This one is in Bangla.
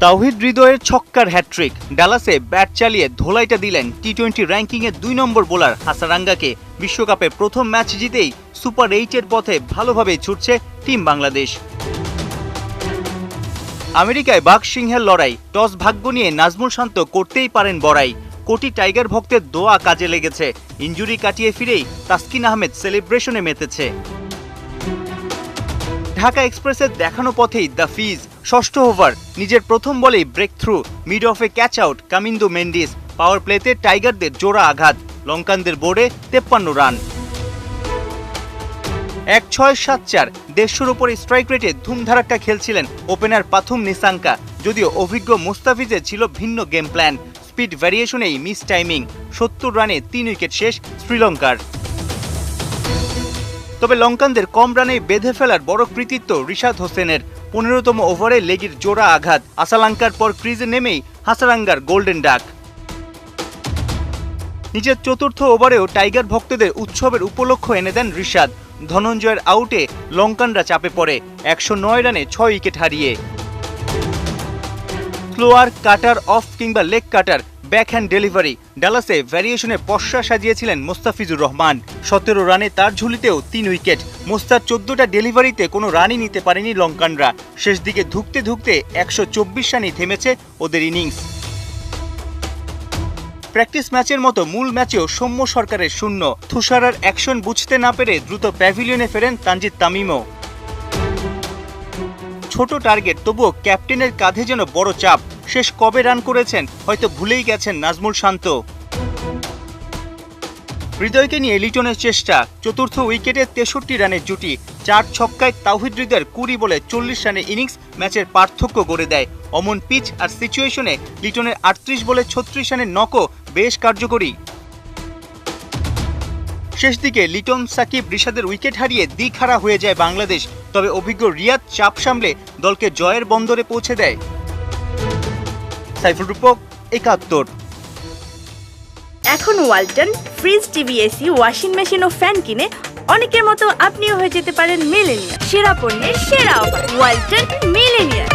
তাওহিদ হৃদয়ের ছক্কার হ্যাট্রিক। ডালাসে ব্যাট চালিয়ে ধোলাইটা দিলেন টি-20 র্যাঙ্কিংয়ে 2 নম্বর বোলার হাসারাঙ্গাকে। বিশ্বকাপে প্রথম ম্যাচ জিতেই সুপার 8-এর পথে ভালোভাবেই ছুটছে টিম বাংলাদেশ। আমেরিকায় বাঘ সিংহের লড়াই, টস ভাগ্য নিয়ে নাজমুল শান্ত করতেই পারেন বড়াই। কোটি টাইগার ভক্তের দোয়া কাজে লেগেছে, ইনজুরি কাটিয়ে ফিরেই তাসকিন আহমেদ সেলিব্রেশনে মেতেছে। ঢাকা এক্সপ্রেসের দেখানো পথেই দ্য ফিজ। ষষ্ঠ ওভার, নিজের প্রথম বলেই ব্রেক থ্রু, মিড অফে catch out Kamindu Mendis. Power প্লেতে টাইগারদের জোড়া আঘাত, লঙ্কানদের বোর্ডে 53 রান। 1-6-7-4 150-র উপরে স্ট্রাইক রেটে ধুমধারাক্কা খেলছিলেন ওপেনার পাথুম নিসাঙ্কা। যদিও অভিজ্ঞ মোস্তাফিজের ছিল ভিন্ন গেম প্ল্যান, স্পিড ভ্যারিয়েশনেই মিস টাইমিং। 70 রানে 3 উইকেট শেষ শ্রীলঙ্কার। তবে লঙ্কানদের কম রানে বেঁধে ফেলার বড় কৃতিত্ব রিশাদ হোসেনের। 15তম ওভারে লেগের জোড়া আঘাত, আসালাঙ্কার পর ক্রিজে নেমেই হাসারাঙ্গার গোল্ডেন ডাক। নিজের চতুর্থ ওভারেও টাইগার ভক্তদের উৎসবের উপলক্ষ এনে দেন রিশাদ। ধনঞ্জয়ের আউটে লঙ্কানরা চাপে পড়ে 109 রানে 6 উইকেট হারিয়ে। স্লোয়ার, কাটার, অফ কিংবা লেগ কাটার, ব্যাকহ্যান্ড ডেলিভারি, ডালাসে ভ্যারিয়েশনে পশ্চা সাজিয়েছিলেন মোস্তাফিজুর রহমান। 17 রানে তার ঝুলিতেও 3 উইকেট। মোস্তার 14টা ডেলিভারিতে কোনো রানই নিতে পারেনি লঙ্কানরা। শেষ দিকে ধুঁকতে ধুঁকতে 124 রানেই থেমেছে ওদের ইনিংস। প্র্যাকটিস ম্যাচের মতো মূল ম্যাচেও সৌম্য সরকারের শূন্য। তুষারার অ্যাকশন বুঝতে না পেরে দ্রুত প্যাভিলিয়নে ফেরেন তানজিদ তামিমও। ছোট টার্গেট, তবুও ক্যাপ্টেনের কাঁধে যেন বড় চাপ। শেষ কবে রান করেছেন হয়তো ভুলেই গেছেন নাজমুল শান্ত। হৃদয়কে নিয়ে লিটনের চেষ্টা, চতুর্থ উইকেটে 63 রানের জুটি। 4 ছক্কায় তাওহিদ হৃদয়ের 20 বলে 40 রানের ইনিংস ম্যাচের পার্থক্য গড়ে দেয়। অমন পিচ আর সিচুয়েশনে লিটনের 38 বলে 36 রানের নকও বেশ কার্যকরী। শেষ দিকে লিটন, সাকিব, রিশাদের উইকেট হারিয়ে দিকহারা হয়ে যায় বাংলাদেশ। তবে অভিজ্ঞ রিয়াদ চাপ সামলে দলকে জয়ের বন্দরে পৌঁছে দেয়। সাইফুল রূপক, 71। এখন Walton fridge, TV, AC, washing machine ও ফ্যান কিনে অনেকের মতো আপনিও হয়ে যেতে পারেন মিলেনিয়ার। সেরা পণ্যের সেরা অফার, ওয়ালটন মিলেনিয়ার।